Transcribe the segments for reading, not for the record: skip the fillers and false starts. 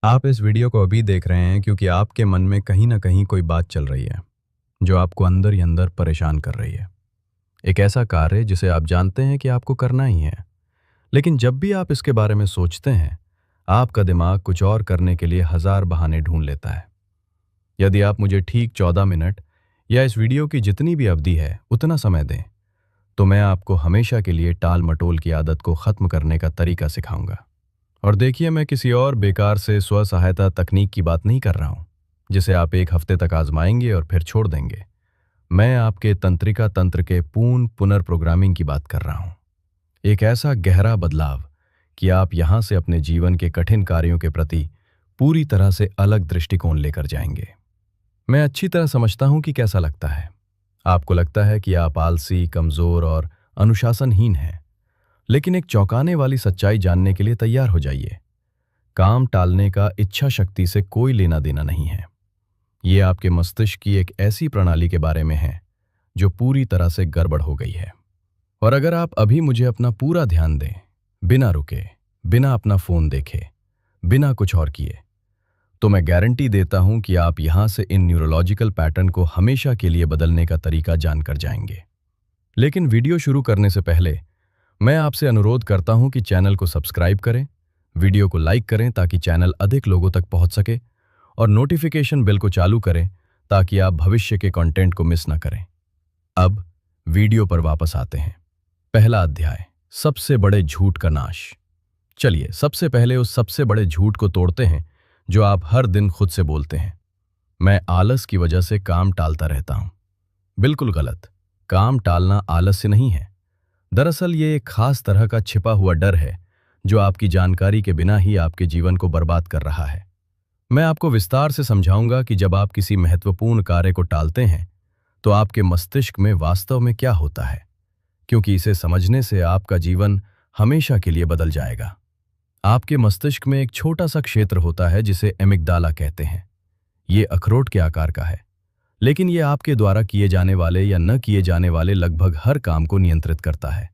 आप इस वीडियो को अभी देख रहे हैं क्योंकि आपके मन में कहीं ना कहीं कोई बात चल रही है जो आपको अंदर ही अंदर परेशान कर रही है। एक ऐसा कार्य जिसे आप जानते हैं कि आपको करना ही है, लेकिन जब भी आप इसके बारे में सोचते हैं, आपका दिमाग कुछ और करने के लिए हजार बहाने ढूंढ लेता है। यदि आप मुझे ठीक 14 मिनट या इस वीडियो की जितनी भी अवधि है उतना समय दें, तो मैं आपको हमेशा के लिए टाल मटोल की आदत को खत्म करने का तरीका सिखाऊंगा। और देखिए, मैं किसी और बेकार से स्व सहायता तकनीक की बात नहीं कर रहा हूं जिसे आप एक हफ्ते तक आजमाएंगे और फिर छोड़ देंगे। मैं आपके तंत्रिका तंत्र के पूर्ण पुनर्प्रोग्रामिंग की बात कर रहा हूं। एक ऐसा गहरा बदलाव कि आप यहां से अपने जीवन के कठिन कार्यों के प्रति पूरी तरह से अलग दृष्टिकोण लेकर जाएंगे। मैं अच्छी तरह समझता हूं कि कैसा लगता है। आपको लगता है कि आप आलसी, कमजोर और अनुशासनहीन हैं, लेकिन एक चौंकाने वाली सच्चाई जानने के लिए तैयार हो जाइए। काम टालने का इच्छा शक्ति से कोई लेना देना नहीं है। ये आपके मस्तिष्क की एक ऐसी प्रणाली के बारे में है जो पूरी तरह से गड़बड़ हो गई है। और अगर आप अभी मुझे अपना पूरा ध्यान दें, बिना रुके, बिना अपना फोन देखे, बिना कुछ और किए, तो मैं गारंटी देता हूं कि आप यहां से इन न्यूरोलॉजिकल पैटर्न को हमेशा के लिए बदलने का तरीका जानकर जाएंगे। लेकिन वीडियो शुरू करने से पहले मैं आपसे अनुरोध करता हूं कि चैनल को सब्सक्राइब करें, वीडियो को लाइक करें ताकि चैनल अधिक लोगों तक पहुंच सके, और नोटिफिकेशन बेल को चालू करें ताकि आप भविष्य के कंटेंट को मिस ना करें। अब वीडियो पर वापस आते हैं। पहला अध्याय, सबसे बड़े झूठ का नाश। चलिए सबसे पहले उस सबसे बड़े झूठ को तोड़ते हैं जो आप हर दिन खुद से बोलते हैं। मैं आलस की वजह से काम टालता रहता हूं। बिल्कुल गलत। काम टालना आलस्य नहीं है। दरअसल ये एक खास तरह का छिपा हुआ डर है जो आपकी जानकारी के बिना ही आपके जीवन को बर्बाद कर रहा है। मैं आपको विस्तार से समझाऊंगा कि जब आप किसी महत्वपूर्ण कार्य को टालते हैं तो आपके मस्तिष्क में वास्तव में क्या होता है, क्योंकि इसे समझने से आपका जीवन हमेशा के लिए बदल जाएगा। आपके मस्तिष्क में एक छोटा सा क्षेत्र होता है जिसे एमिग्डाला कहते हैं। ये अखरोट के आकार का है, लेकिन यह आपके द्वारा किए जाने वाले या न किए जाने वाले लगभग हर काम को नियंत्रित करता है।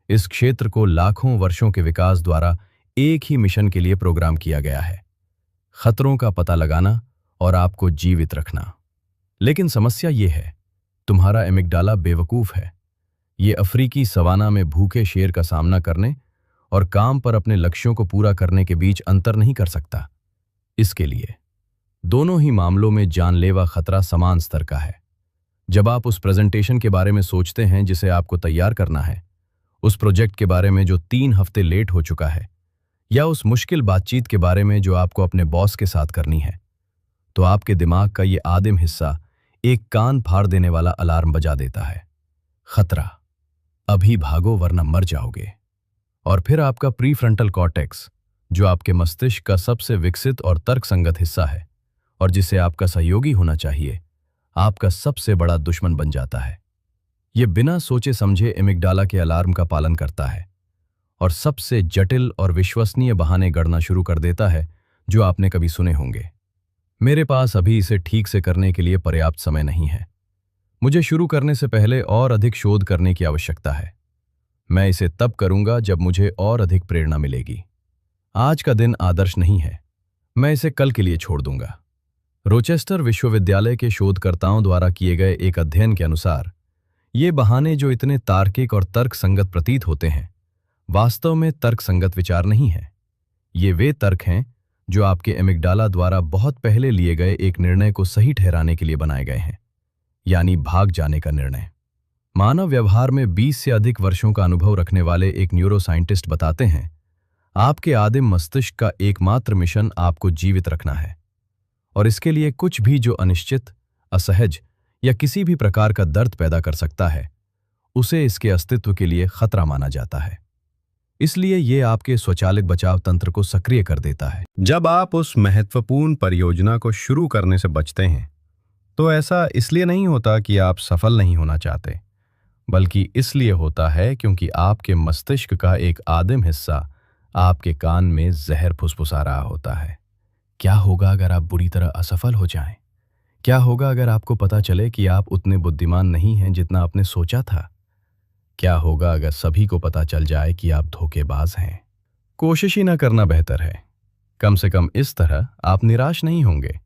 इस क्षेत्र को लाखों वर्षों के विकास द्वारा एक ही मिशन के लिए प्रोग्राम किया गया है: खतरों का पता लगाना और आपको जीवित रखना। लेकिन समस्या ये है, तुम्हारा एमिग्डाला बेवकूफ है। ये अफ्रीकी सवाना में भूखे शेर का सामना करने और काम पर अपने लक्ष्यों को पूरा करने के बीच अंतर नहीं कर सकता। इसके लिए दोनों ही मामलों में जानलेवा खतरा समान स्तर का है। जब आप उस प्रेजेंटेशन के बारे में सोचते हैं जिसे आपको तैयार करना है, उस प्रोजेक्ट के बारे में जो 3 हफ्ते लेट हो चुका है, या उस मुश्किल बातचीत के बारे में जो आपको अपने बॉस के साथ करनी है, तो आपके दिमाग का ये आदिम हिस्सा एक कान फाड़ देने वाला अलार्म बजा देता है: खतरा, अभी भागो वरना मर जाओगे। और फिर आपका प्रीफ्रंटल कॉर्टेक्स, जो आपके मस्तिष्क का सबसे विकसित और तर्कसंगत हिस्सा है और जिसे आपका सहयोगी होना चाहिए, आपका सबसे बड़ा दुश्मन बन जाता है। यह बिना सोचे समझे एमिग्डाला के अलार्म का पालन करता है और सबसे जटिल और विश्वसनीय बहाने गढ़ना शुरू कर देता है जो आपने कभी सुने होंगे। मेरे पास अभी इसे ठीक से करने के लिए पर्याप्त समय नहीं है। मुझे शुरू करने से पहले और अधिक शोध करने की आवश्यकता है। मैं इसे तब करूंगा जब मुझे और अधिक प्रेरणा मिलेगी। आज का दिन आदर्श नहीं है। मैं इसे कल के लिए छोड़ दूंगा। रोचेस्टर विश्वविद्यालय के शोधकर्ताओं द्वारा किए गए एक अध्ययन के अनुसार, ये बहाने जो इतने तार्किक और तर्कसंगत प्रतीत होते हैं, वास्तव में तर्कसंगत विचार नहीं है। ये वे तर्क हैं जो आपके एमिग्डाला द्वारा बहुत पहले लिए गए एक निर्णय को सही ठहराने के लिए बनाए गए हैं, यानी भाग जाने का निर्णय। मानव व्यवहार में 20 से अधिक वर्षों का अनुभव रखने वाले एक न्यूरोसाइंटिस्ट बताते हैं, आपके आदिम मस्तिष्क का एकमात्र मिशन आपको जीवित रखना है, और इसके लिए कुछ भी जो अनिश्चित, असहज या किसी भी प्रकार का दर्द पैदा कर सकता है, उसे इसके अस्तित्व के लिए खतरा माना जाता है। इसलिए यह आपके स्वचालित बचाव तंत्र को सक्रिय कर देता है। जब आप उस महत्वपूर्ण परियोजना को शुरू करने से बचते हैं, तो ऐसा इसलिए नहीं होता कि आप सफल नहीं होना चाहते, बल्कि इसलिए होता है क्योंकि आपके मस्तिष्क का एक आदिम हिस्सा आपके कान में जहर फुसफुसा रहा होता है। क्या होगा अगर आप बुरी तरह असफल हो जाएं? क्या होगा अगर आपको पता चले कि आप उतने बुद्धिमान नहीं हैं जितना आपने सोचा था? क्या होगा अगर सभी को पता चल जाए कि आप धोखेबाज हैं? कोशिश ही ना करना बेहतर है। कम से कम इस तरह आप निराश नहीं होंगे।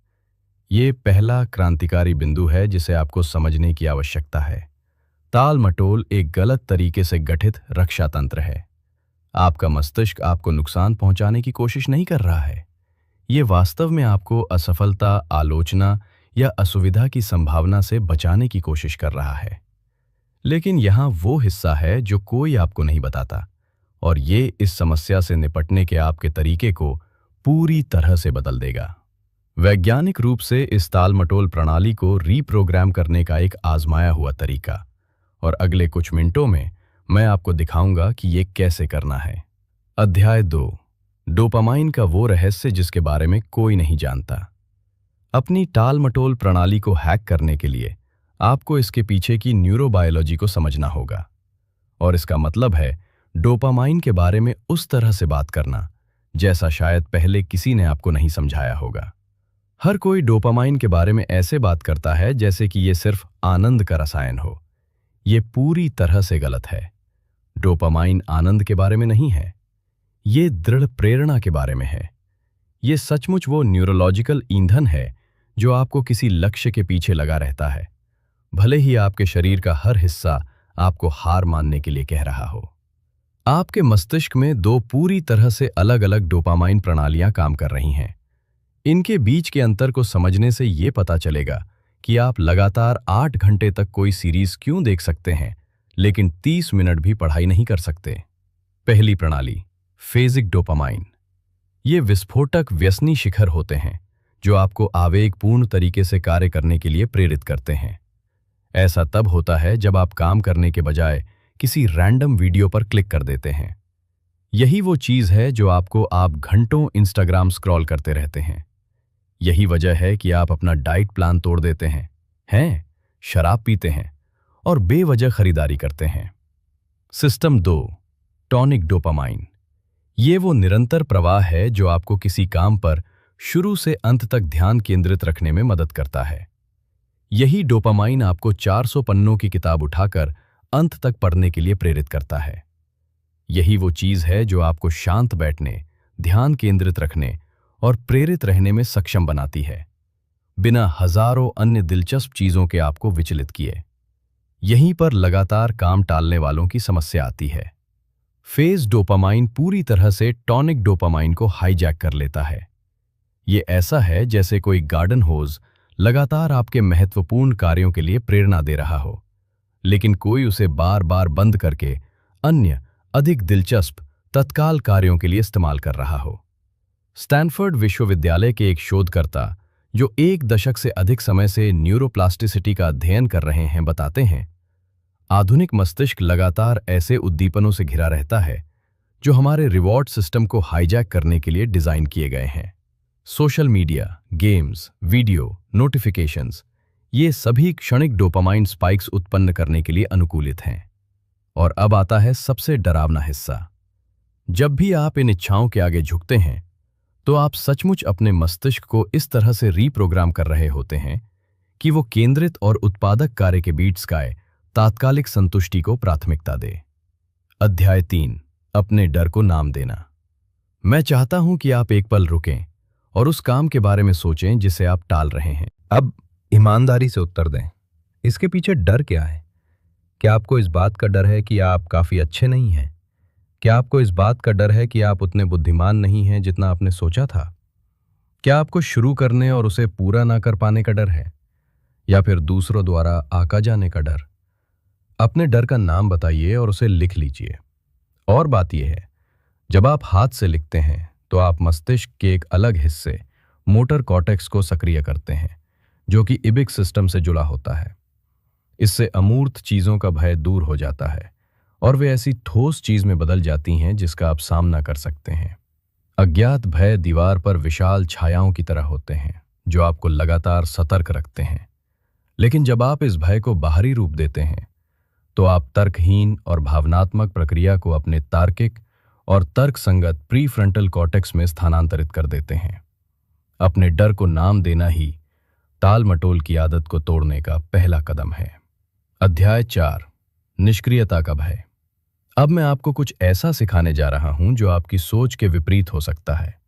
ये पहला क्रांतिकारी बिंदु है जिसे आपको समझने की आवश्यकता है। ताल मटोल एक गलत तरीके से गठित रक्षा तंत्र है। आपका मस्तिष्क आपको नुकसान पहुंचाने की कोशिश नहीं कर रहा है। ये वास्तव में आपको असफलता, आलोचना या असुविधा की संभावना से बचाने की कोशिश कर रहा है। लेकिन यहाँ वो हिस्सा है जो कोई आपको नहीं बताता, और ये इस समस्या से निपटने के आपके तरीके को पूरी तरह से बदल देगा। वैज्ञानिक रूप से इस तालमटोल प्रणाली को रीप्रोग्राम करने का एक आजमाया हुआ तरीका, और अगले कुछ मिनटों में मैं आपको दिखाऊंगा कि ये कैसे करना है। अध्याय 2, डोपामाइन का वो रहस्य जिसके बारे में कोई नहीं जानता। अपनी टालमटोल प्रणाली को हैक करने के लिए आपको इसके पीछे की न्यूरोबायोलॉजी को समझना होगा, और इसका मतलब है डोपामाइन के बारे में उस तरह से बात करना जैसा शायद पहले किसी ने आपको नहीं समझाया होगा। हर कोई डोपामाइन के बारे में ऐसे बात करता है जैसे कि ये सिर्फ आनंद का रसायन हो। ये पूरी तरह से गलत है। डोपामाइन आनंद के बारे में नहीं है, ये दृढ़ प्रेरणा के बारे में है। ये सचमुच वो न्यूरोलॉजिकल ईंधन है जो आपको किसी लक्ष्य के पीछे लगा रहता है, भले ही आपके शरीर का हर हिस्सा आपको हार मानने के लिए कह रहा हो। आपके मस्तिष्क में दो पूरी तरह से अलग अलग डोपामाइन प्रणालियां काम कर रही हैं। इनके बीच के अंतर को समझने से ये पता चलेगा कि आप लगातार 8 घंटे तक कोई सीरीज क्यों देख सकते हैं, लेकिन 30 मिनट भी पढ़ाई नहीं कर सकते। पहली प्रणाली, फेजिक डोपामाइन। ये विस्फोटक व्यसनी शिखर होते हैं जो आपको आवेगपूर्ण तरीके से कार्य करने के लिए प्रेरित करते हैं। ऐसा तब होता है जब आप काम करने के बजाय किसी रैंडम वीडियो पर क्लिक कर देते हैं। यही वो चीज़ है जो आप घंटों इंस्टाग्राम स्क्रॉल करते रहते हैं। यही वजह है कि आप अपना डाइट प्लान तोड़ देते हैं, शराब पीते हैं और बेवजह खरीदारी करते हैं। System 2, tonic dopamine. ये वो निरंतर प्रवाह है जो आपको किसी काम पर शुरू से अंत तक ध्यान केंद्रित रखने में मदद करता है। यही डोपामाइन आपको 400 पन्नों की किताब उठाकर अंत तक पढ़ने के लिए प्रेरित करता है। यही वो चीज़ है जो आपको शांत बैठने, ध्यान केंद्रित रखने और प्रेरित रहने में सक्षम बनाती है, बिना हजारों अन्य दिलचस्प चीज़ों के आपको विचलित किए। यहीं पर लगातार काम टालने वालों की समस्या आती है। फेज डोपामाइन पूरी तरह से टॉनिक डोपामाइन को हाईजैक कर लेता है। ये ऐसा है जैसे कोई गार्डन होज लगातार आपके महत्वपूर्ण कार्यों के लिए प्रेरणा दे रहा हो, लेकिन कोई उसे बार बार बंद करके अन्य अधिक दिलचस्प तत्काल कार्यों के लिए इस्तेमाल कर रहा हो। स्टैनफोर्ड विश्वविद्यालय के एक शोधकर्ता जो 1 दशक से अधिक समय से न्यूरोप्लास्टिसिटी का अध्ययन कर रहे हैं बताते हैं, आधुनिक मस्तिष्क लगातार ऐसे उद्दीपनों से घिरा रहता है जो हमारे रिवॉर्ड सिस्टम को हाईजैक करने के लिए डिजाइन किए गए हैं। Social media, games, video, notifications, ये सभी क्षणिक डोपामाइन स्पाइक्स उत्पन्न करने के लिए अनुकूलित हैं। और अब आता है सबसे डरावना हिस्सा। जब भी आप इन इच्छाओं के आगे झुकते हैं, तो आप सचमुच अपने मस्तिष्क को इस तरह से रीप्रोग्राम कर रहे होते हैं कि वो केंद्रित और उत्पादक कार्य के बीच स्काई तात्कालिक संतुष्टि को प्राथमिकता दे। अध्याय 3, अपने डर को नाम देना। मैं चाहता हूं कि आप एक पल रुकें और उस काम के बारे में सोचें जिसे आप टाल रहे हैं। अब ईमानदारी से उत्तर दें, इसके पीछे डर क्या है? क्या आपको इस बात का डर है कि आप काफ़ी अच्छे नहीं हैं? क्या आपको इस बात का डर है कि आप उतने बुद्धिमान नहीं हैं जितना आपने सोचा था? क्या आपको शुरू करने और उसे पूरा ना कर पाने का डर है, या फिर दूसरों द्वारा आका जाने का डर? अपने डर का नाम बताइए और उसे लिख लीजिए। और बात यह है, जब आप हाथ से लिखते हैं तो आप मस्तिष्क के एक अलग हिस्से, मोटर कॉर्टेक्स को सक्रिय करते हैं, जो कि इबिक सिस्टम से जुड़ा होता है। इससे अमूर्त चीज़ों का भय दूर हो जाता है और वे ऐसी ठोस चीज़ में बदल जाती हैं जिसका आप सामना कर सकते हैं। अज्ञात भय दीवार पर विशाल छायाओं की तरह होते हैं जो आपको लगातार सतर्क रखते हैं। लेकिन जब आप इस भय को बाहरी रूप देते हैं, तो आप तर्कहीन और भावनात्मक प्रक्रिया को अपने तार्किक और तर्कसंगत प्रीफ्रंटल कॉर्टेक्स में स्थानांतरित कर देते हैं। अपने डर को नाम देना ही टाल-मटोल की आदत को तोड़ने का पहला कदम है। अध्याय 4, निष्क्रियता का भय। अब मैं आपको कुछ ऐसा सिखाने जा रहा हूं जो आपकी सोच के विपरीत हो सकता है।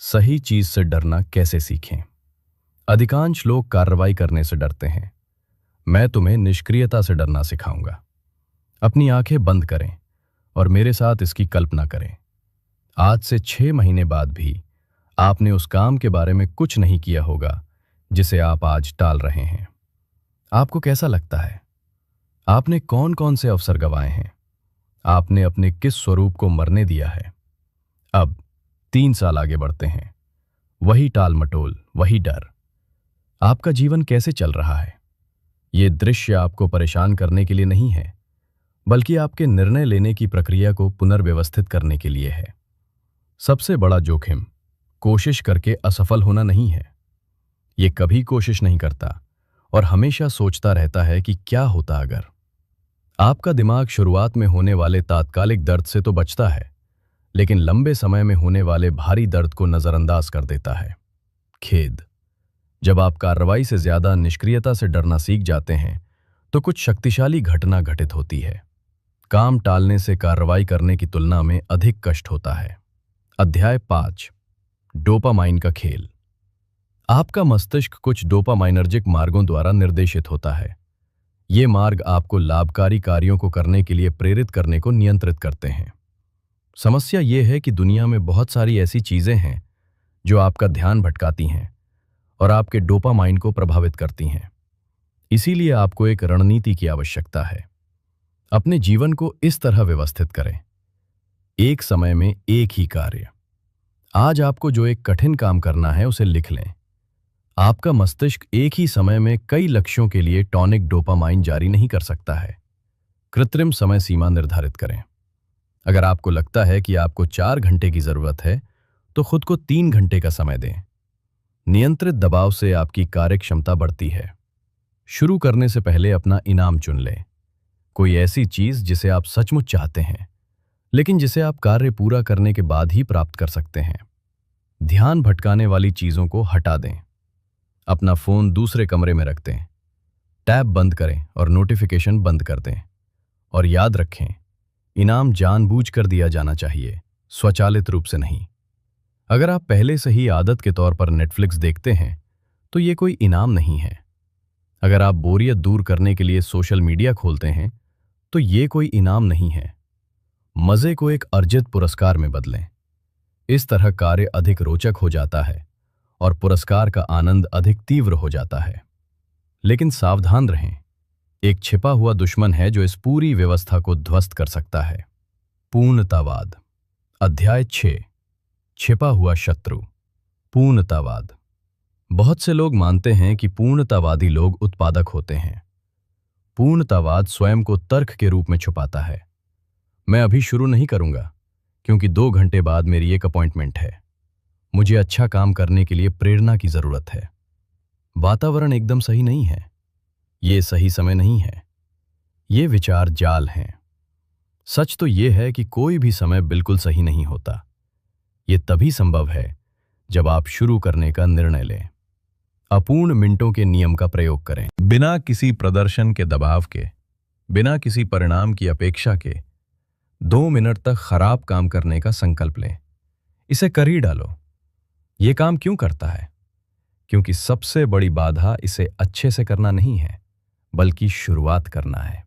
सही चीज से डरना कैसे सीखें। अधिकांश लोग कार्रवाई करने से डरते हैं। मैं तुम्हें निष्क्रियता से डरना सिखाऊंगा। अपनी आंखें बंद करें और मेरे साथ इसकी कल्पना करें। आज से 6 महीने बाद भी आपने उस काम के बारे में कुछ नहीं किया होगा जिसे आप आज टाल रहे हैं। आपको कैसा लगता है? आपने कौन कौन से अवसर गंवाए हैं? आपने अपने किस स्वरूप को मरने दिया है? अब 3 साल आगे बढ़ते हैं। वही टाल मटोल, वही डर। आपका जीवन कैसे चल रहा है? ये दृश्य आपको परेशान करने के लिए नहीं है, बल्कि आपके निर्णय लेने की प्रक्रिया को पुनर्व्यवस्थित करने के लिए है। सबसे बड़ा जोखिम कोशिश करके असफल होना नहीं है। ये कभी कोशिश नहीं करता और हमेशा सोचता रहता है कि क्या होता अगर। आपका दिमाग शुरुआत में होने वाले तात्कालिक दर्द से तो बचता है, लेकिन लंबे समय में होने वाले भारी दर्द को नजरअंदाज कर देता है। खेद। जब आप कार्रवाई से ज्यादा निष्क्रियता से डरना सीख जाते हैं तो कुछ शक्तिशाली घटना घटित होती है। काम टालने से कार्रवाई करने की तुलना में अधिक कष्ट होता है। अध्याय 5, डोपामाइन का खेल। आपका मस्तिष्क कुछ डोपामाइनर्जिक मार्गों द्वारा निर्देशित होता है। ये मार्ग आपको लाभकारी कार्यों को करने के लिए प्रेरित करने को नियंत्रित करते हैं। समस्या ये है कि दुनिया में बहुत सारी ऐसी चीजें हैं जो आपका ध्यान भटकाती हैं और आपके डोपामाइन को प्रभावित करती हैं। इसीलिए आपको एक रणनीति की आवश्यकता है। अपने जीवन को इस तरह व्यवस्थित करें। एक समय में एक ही कार्य। आज आपको जो एक कठिन काम करना है उसे लिख लें। आपका मस्तिष्क एक ही समय में कई लक्ष्यों के लिए टॉनिक डोपामाइन जारी नहीं कर सकता है। कृत्रिम समय सीमा निर्धारित करें। अगर आपको लगता है कि आपको 4 घंटे की जरूरत है तो खुद को 3 घंटे का समय दें। नियंत्रित दबाव से आपकी कार्यक्षमता बढ़ती है। शुरू करने से पहले अपना इनाम चुन लें। कोई ऐसी चीज जिसे आप सचमुच चाहते हैं, लेकिन जिसे आप कार्य पूरा करने के बाद ही प्राप्त कर सकते हैं। ध्यान भटकाने वाली चीजों को हटा दें। अपना फोन दूसरे कमरे में रख दें। टैब बंद करें और नोटिफिकेशन बंद कर दें। और याद रखें, इनाम जानबूझकर दिया जाना चाहिए, स्वचालित रूप से नहीं। अगर आप पहले से ही आदत के तौर पर नेटफ्लिक्स देखते हैं तो ये कोई इनाम नहीं है। अगर आप बोरियत दूर करने के लिए सोशल मीडिया खोलते हैं तो ये कोई इनाम नहीं है। मजे को एक अर्जित पुरस्कार में बदलें। इस तरह कार्य अधिक रोचक हो जाता है और पुरस्कार का आनंद अधिक तीव्र हो जाता है। लेकिन सावधान रहें, एक छिपा हुआ दुश्मन है जो इस पूरी व्यवस्था को ध्वस्त कर सकता है। पूर्णतावाद। अध्याय 6, छिपा हुआ शत्रु। पूर्णतावाद। बहुत से लोग मानते हैं कि पूर्णतावादी लोग उत्पादक होते हैं। पूर्णतावाद स्वयं को तर्क के रूप में छुपाता है। मैं अभी शुरू नहीं करूंगा क्योंकि 2 घंटे बाद मेरी एक अपॉइंटमेंट है। मुझे अच्छा काम करने के लिए प्रेरणा की जरूरत है। वातावरण एकदम सही नहीं है। ये सही समय नहीं है। ये विचार जाल हैं। सच तो ये है कि कोई भी समय बिल्कुल सही नहीं होता। ये तभी संभव है जब आप शुरू करने का निर्णय लें। अपूर्ण मिनटों के नियम का प्रयोग करें। बिना किसी प्रदर्शन के दबाव के, बिना किसी परिणाम की अपेक्षा के 2 मिनट तक खराब काम करने का संकल्प लें। इसे कर ही डालो। ये काम क्यों करता है? क्योंकि सबसे बड़ी बाधा इसे अच्छे से करना नहीं है, बल्कि शुरुआत करना है।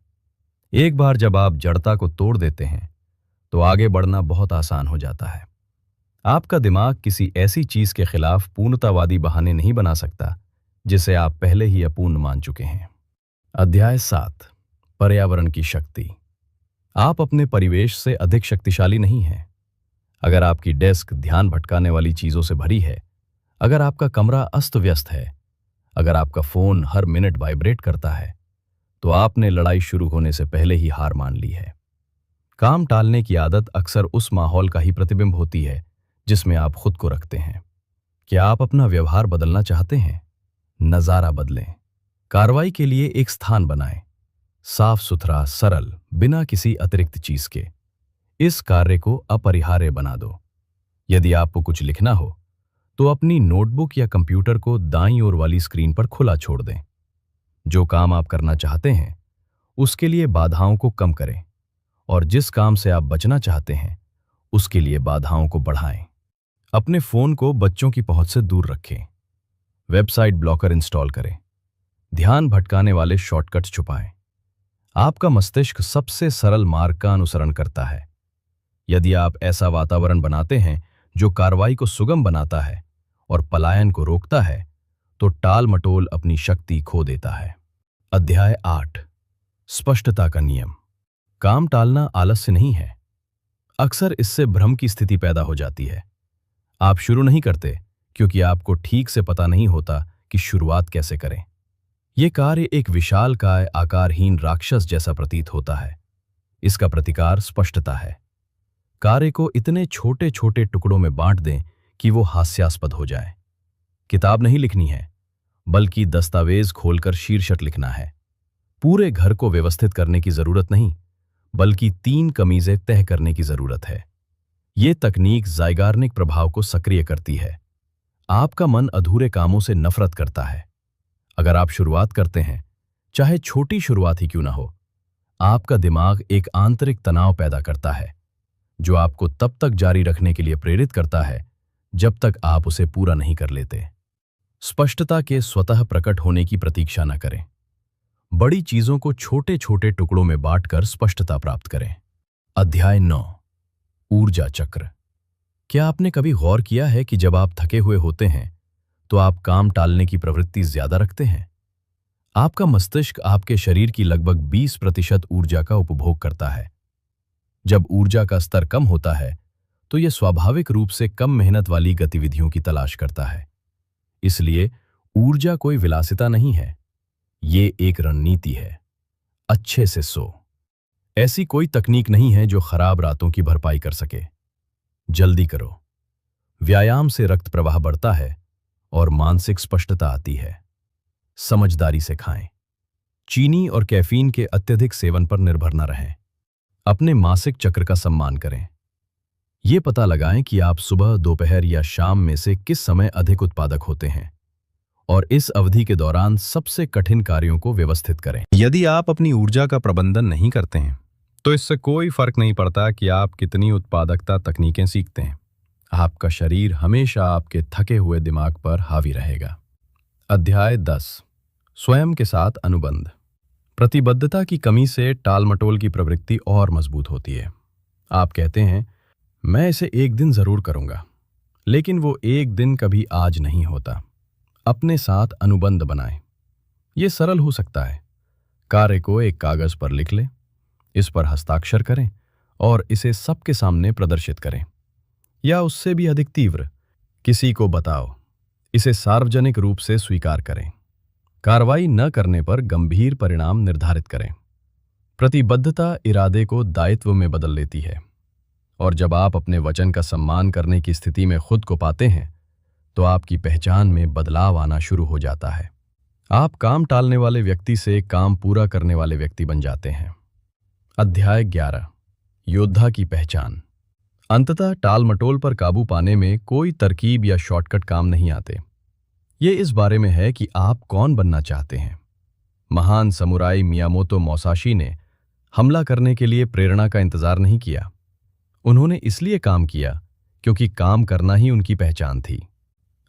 एक बार जब आप जड़ता को तोड़ देते हैं तो आगे बढ़ना बहुत आसान हो जाता है। आपका दिमाग किसी ऐसी चीज के खिलाफ पूर्णतावादी बहाने नहीं बना सकता जिसे आप पहले ही अपूर्ण मान चुके हैं। अध्याय 7, पर्यावरण की शक्ति। आप अपने परिवेश से अधिक शक्तिशाली नहीं हैं। अगर आपकी डेस्क ध्यान भटकाने वाली चीजों से भरी है, अगर आपका कमरा अस्त व्यस्त है, अगर आपका फोन हर मिनट वाइब्रेट करता है, तो आपने लड़ाई शुरू होने से पहले ही हार मान ली है। काम टालने की आदत अक्सर उस माहौल का ही प्रतिबिंब होती है जिसमें आप खुद को रखते हैं। क्या आप अपना व्यवहार बदलना चाहते हैं? नजारा बदलें। कार्रवाई के लिए एक स्थान बनाएं। साफ सुथरा, सरल, बिना किसी अतिरिक्त चीज के। इस कार्य को अपरिहार्य बना दो। यदि आपको कुछ लिखना हो तो अपनी नोटबुक या कंप्यूटर को दाईं ओर वाली स्क्रीन पर खुला छोड़ दें। जो काम आप करना चाहते हैं उसके लिए बाधाओं को कम करें और जिस काम से आप बचना चाहते हैं उसके लिए बाधाओं को बढ़ाएं। अपने फोन को बच्चों की पहुंच से दूर रखें। वेबसाइट ब्लॉकर इंस्टॉल करें। ध्यान भटकाने वाले शॉर्टकट्स छुपाएं। आपका मस्तिष्क सबसे सरल मार्ग का अनुसरण करता है। यदि आप ऐसा वातावरण बनाते हैं जो कार्रवाई को सुगम बनाता है और पलायन को रोकता है, तो टाल मटोल अपनी शक्ति खो देता है। अध्याय 8। स्पष्टता का नियम। काम टालना आलस्य नहीं है। अक्सर इससे भ्रम की स्थिति पैदा हो जाती है। आप शुरू नहीं करते क्योंकि आपको ठीक से पता नहीं होता कि शुरुआत कैसे करें। यह कार्य एक विशालकाय आकारहीन राक्षस जैसा प्रतीत होता है। इसका प्रतिकार स्पष्टता है। कार्य को इतने छोटे छोटे टुकड़ों में बांट दें कि वो हास्यास्पद हो जाए। किताब नहीं लिखनी है, बल्कि दस्तावेज खोलकर शीर्षक लिखना है। पूरे घर को व्यवस्थित करने की जरूरत नहीं, बल्कि 3 कमीजें तय करने की जरूरत है। ये तकनीक ज़ाइगार्निक प्रभाव को सक्रिय करती है। आपका मन अधूरे कामों से नफरत करता है। अगर आप शुरुआत करते हैं, चाहे छोटी शुरुआत ही क्यों ना हो, आपका दिमाग एक आंतरिक तनाव पैदा करता है जो आपको तब तक जारी रखने के लिए प्रेरित करता है जब तक आप उसे पूरा नहीं कर लेते। स्पष्टता के स्वतः प्रकट होने की प्रतीक्षा न करें। बड़ी चीजों को छोटे छोटे टुकड़ों में बांटकर स्पष्टता प्राप्त करें। अध्याय 9। ऊर्जा चक्र। क्या आपने कभी गौर किया है कि जब आप थके हुए होते हैं तो आप काम टालने की प्रवृत्ति ज्यादा रखते हैं? आपका मस्तिष्क आपके शरीर की लगभग 20% ऊर्जा का उपभोग करता है। जब ऊर्जा का स्तर कम होता है तो यह स्वाभाविक रूप से कम मेहनत वाली गतिविधियों की तलाश करता है। इसलिए ऊर्जा कोई विलासिता नहीं है, ये एक रणनीति है। अच्छे से सो। ऐसी कोई तकनीक नहीं है जो खराब रातों की भरपाई कर सके। जल्दी करो। व्यायाम से रक्त प्रवाह बढ़ता है और मानसिक स्पष्टता आती है। समझदारी से खाएं। चीनी और कैफीन के अत्यधिक सेवन पर निर्भर न रहें। अपने मासिक चक्र का सम्मान करें। ये पता लगाएं कि आप सुबह, दोपहर या शाम में से किस समय अधिक उत्पादक होते हैं और इस अवधि के दौरान सबसे कठिन कार्यों को व्यवस्थित करें। यदि आप अपनी ऊर्जा का प्रबंधन नहीं करते हैं तो इससे कोई फर्क नहीं पड़ता कि आप कितनी उत्पादकता तकनीकें सीखते हैं। आपका शरीर हमेशा आपके थके हुए दिमाग पर हावी रहेगा। अध्याय 10। स्वयं के साथ अनुबंध। प्रतिबद्धता की कमी से टालमटोल की प्रवृत्ति और मजबूत होती है। आप कहते हैं, मैं इसे एक दिन जरूर करूंगा, लेकिन वो एक दिन कभी आज नहीं होता। अपने साथ अनुबंध बनाएं। यह सरल हो सकता है। कार्य को एक कागज पर लिख लें, इस पर हस्ताक्षर करें और इसे सबके सामने प्रदर्शित करें। या उससे भी अधिक तीव्र, किसी को बताओ। इसे सार्वजनिक रूप से स्वीकार करें। कार्रवाई न करने पर गंभीर परिणाम निर्धारित करें। प्रतिबद्धता इरादे को दायित्व में बदल लेती है, और जब आप अपने वचन का सम्मान करने की स्थिति में खुद को पाते हैं तो आपकी पहचान में बदलाव आना शुरू हो जाता है। आप काम टालने वाले व्यक्ति से काम पूरा करने वाले व्यक्ति बन जाते हैं। अध्याय 11। योद्धा की पहचान। अंततः टालमटोल पर काबू पाने में कोई तरकीब या शॉर्टकट काम नहीं आते। ये इस बारे में है कि आप कौन बनना चाहते हैं। महान समुराई मियामोतो मोसाशी ने हमला करने के लिए प्रेरणा का इंतजार नहीं किया। उन्होंने इसलिए काम किया क्योंकि काम करना ही उनकी पहचान थी।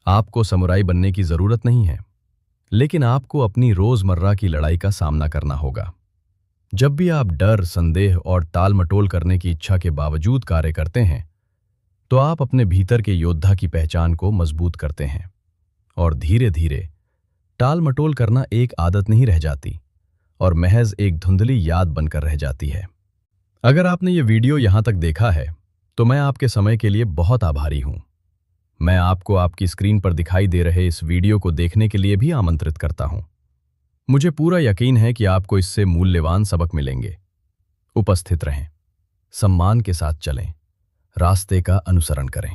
आपको समुराई बनने की जरूरत नहीं है, लेकिन आपको अपनी रोजमर्रा की लड़ाई का सामना करना होगा। जब भी आप डर, संदेह और टालमटोल करने की इच्छा के बावजूद कार्य करते हैं, तो आप अपने भीतर के योद्धा की पहचान को मजबूत करते हैं और धीरे धीरे टालमटोल करना एक आदत नहीं रह जाती और महज एक धुंधली याद बनकर रह जाती है। अगर आपने ये वीडियो यहां तक देखा है तो मैं आपके समय के लिए बहुत आभारी हूं। मैं आपको आपकी स्क्रीन पर दिखाई दे रहे इस वीडियो को देखने के लिए भी आमंत्रित करता हूं। मुझे पूरा यकीन है कि आपको इससे मूल्यवान सबक मिलेंगे। उपस्थित रहें, सम्मान के साथ चलें, रास्ते का अनुसरण करें।